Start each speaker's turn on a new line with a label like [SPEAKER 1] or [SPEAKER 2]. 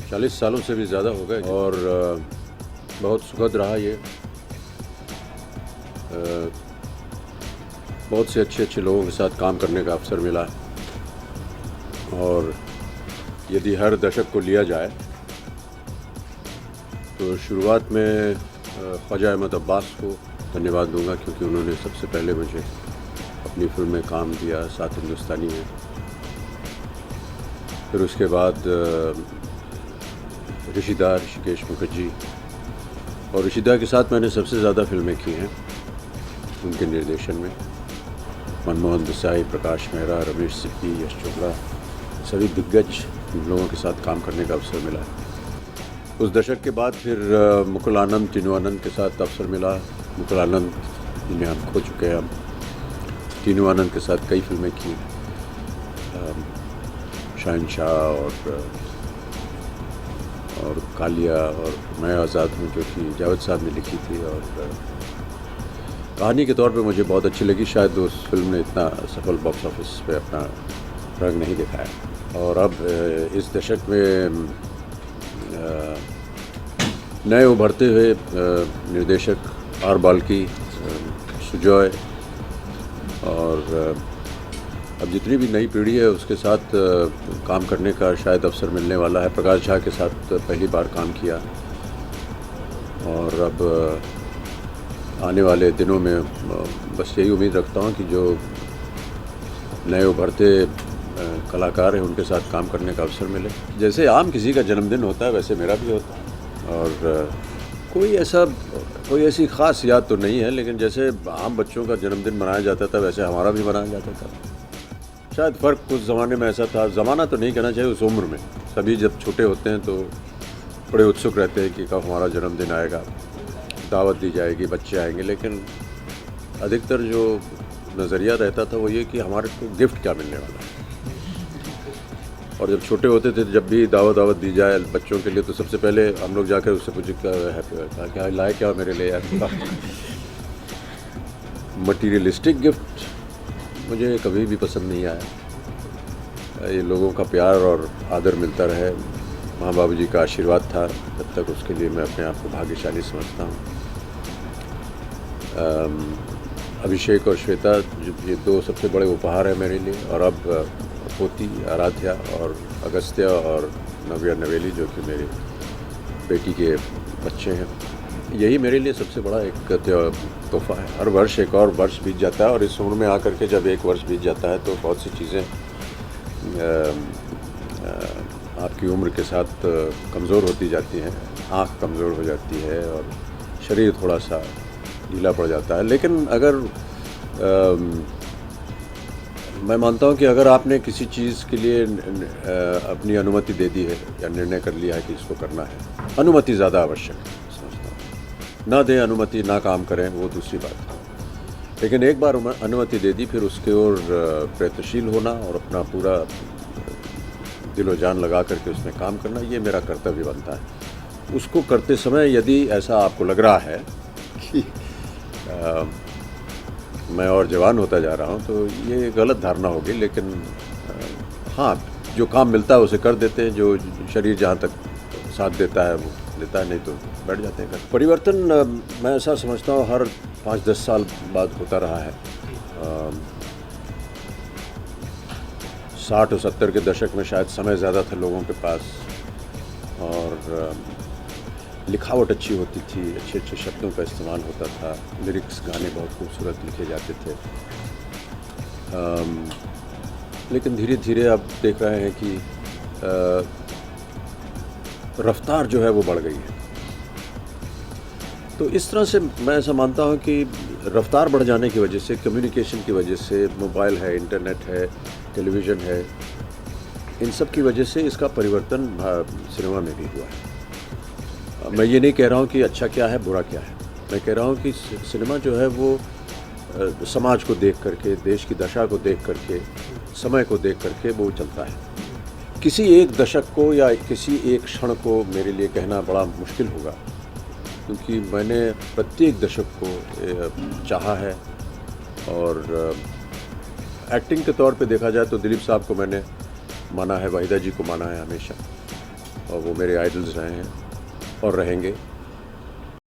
[SPEAKER 1] 40 सालों से भी ज़्यादा हो गए और बहुत सुखद रहा ये। बहुत से अच्छे लोगों के साथ काम करने का अवसर मिला और यदि हर दशक को लिया जाए तो शुरुआत में ख्वाजा अहमद अब्बास को धन्यवाद दूंगा क्योंकि उन्होंने सबसे पहले मुझे अपनी फिल्म में काम दिया, साथ हिंदुस्तानी में। फिर उसके बाद ऋषिकेश मुखर्जी, और ऋषिदा के साथ मैंने सबसे ज़्यादा फिल्में की हैं उनके निर्देशन में। मनमोहन देसाई, प्रकाश मेहरा, रमेश सिप्पी, यश चोपड़ा, सभी दिग्गज लोगों के साथ काम करने का अवसर मिला। उस दशक के बाद फिर मुकुल आनंद, टीनू आनंद के साथ अवसर मिला। मुकुल आनंद जिन्हें हम खो चुके हैं हम। टीनू आनंद के साथ कई फिल्में की, शहंशाह और कालिया और मैं आज़ाद हूँ, जो कि जावेद साहब ने लिखी थी और कहानी के तौर पे मुझे बहुत अच्छी लगी। शायद उस फिल्म ने इतना सफल बॉक्स ऑफिस पे अपना रंग नहीं दिखाया। और अब इस दशक में नए उभरते हुए निर्देशक आर बाल्की, सुजॉय और अब जितनी भी नई पीढ़ी है उसके साथ काम करने का शायद अवसर मिलने वाला है। प्रकाश झा के साथ पहली बार काम किया और अब आने वाले दिनों में बस यही उम्मीद रखता हूँ कि जो नए उभरते कलाकार हैं उनके साथ काम करने का अवसर मिले। जैसे आम किसी का जन्मदिन होता है वैसे मेरा भी होता है और कोई ऐसी ख़ास याद तो नहीं है, लेकिन जैसे आम बच्चों का जन्मदिन मनाया जाता था वैसे हमारा भी मनाया जाता था। शायद फ़र्क उस ज़माने में ऐसा था, ज़माना तो नहीं कहना चाहिए, उस उम्र में सभी जब छोटे होते हैं तो बड़े उत्सुक रहते हैं कि कब हमारा जन्मदिन आएगा, दावत दी जाएगी, बच्चे आएंगे। लेकिन अधिकतर जो नज़रिया रहता था वो ये कि हमारे को गिफ्ट क्या मिलने वाला है। और जब छोटे होते थे, जब भी दावत दी जाए बच्चों के लिए, तो सबसे पहले हम लोग जाकर उससे पूछे क्या लाए, क्या मेरे लिए यार। मटीरियलिस्टिक गिफ्ट मुझे कभी भी पसंद नहीं आया। ये लोगों का प्यार और आदर मिलता रहे, माँ बाबू जी का आशीर्वाद था तब तक, उसके लिए मैं अपने आप को भाग्यशाली समझता हूँ। अभिषेक और श्वेता ये दो सबसे बड़े उपहार हैं मेरे लिए, और अब पोती आराध्या और अगस्त्या और नव्या नवेली जो कि मेरी बेटी के बच्चे हैं, यही मेरे लिए सबसे बड़ा एक तोहफ़ा है। हर वर्ष एक और वर्ष बीत जाता है और इस उम्र में आकर के जब एक वर्ष बीत जाता है तो बहुत सी चीज़ें आपकी उम्र के साथ कमज़ोर होती जाती हैं। आँख कमज़ोर हो जाती है और शरीर थोड़ा सा ढीला पड़ जाता है। लेकिन अगर मैं मानता हूँ कि अगर आपने किसी चीज़ के लिए अपनी अनुमति दे दी है या निर्णय कर लिया है कि इसको करना है, अनुमति ज़्यादा आवश्यक है समझता हूँ। ना दें अनुमति, ना काम करें, वो दूसरी बात है। लेकिन एक बार अनुमति दे दी फिर उसके ओर प्रयत्नशील होना और अपना पूरा दिलो जान लगा करके उसमें काम करना, ये मेरा कर्तव्य बनता है। उसको करते समय यदि ऐसा आपको लग रहा है कि मैं और जवान होता जा रहा हूँ तो ये गलत धारणा होगी। लेकिन हाँ, जो काम मिलता है उसे कर देते हैं, जो शरीर जहाँ तक साथ देता है वो लेता है, नहीं तो बैठ जाते हैं। परिवर्तन मैं ऐसा समझता हूँ हर 5-10 साल बाद होता रहा है। 60 और 70 के दशक में शायद समय ज़्यादा था लोगों के पास और लिखावट अच्छी होती थी, अच्छे शब्दों का इस्तेमाल होता था, लिरिक्स गाने बहुत खूबसूरत लिखे जाते थे। लेकिन धीरे धीरे अब देख रहे हैं कि रफ्तार जो है वो बढ़ गई है। तो इस तरह से मैं ऐसा मानता हूँ कि रफ्तार बढ़ जाने की वजह से, कम्युनिकेशन की वजह से, मोबाइल है, इंटरनेट है, टेलीविज़न है, इन सब की वजह से इसका परिवर्तन सिनेमा में भी हुआ है। मैं ये नहीं कह रहा हूँ कि अच्छा क्या है बुरा क्या है, मैं कह रहा हूँ कि सिनेमा जो है वो समाज को देख करके, देश की दशा को देख करके, समय को देख करके वो चलता है। किसी एक दशक को या किसी एक क्षण को मेरे लिए कहना बड़ा मुश्किल होगा, क्योंकि मैंने प्रत्येक दशक को चाहा है। और एक्टिंग के तौर पे देखा जाए तो दिलीप साहब को मैंने माना है, वहीदा जी को माना है हमेशा। और वो मेरे आइडल्स रहे हैं और रहेंगे।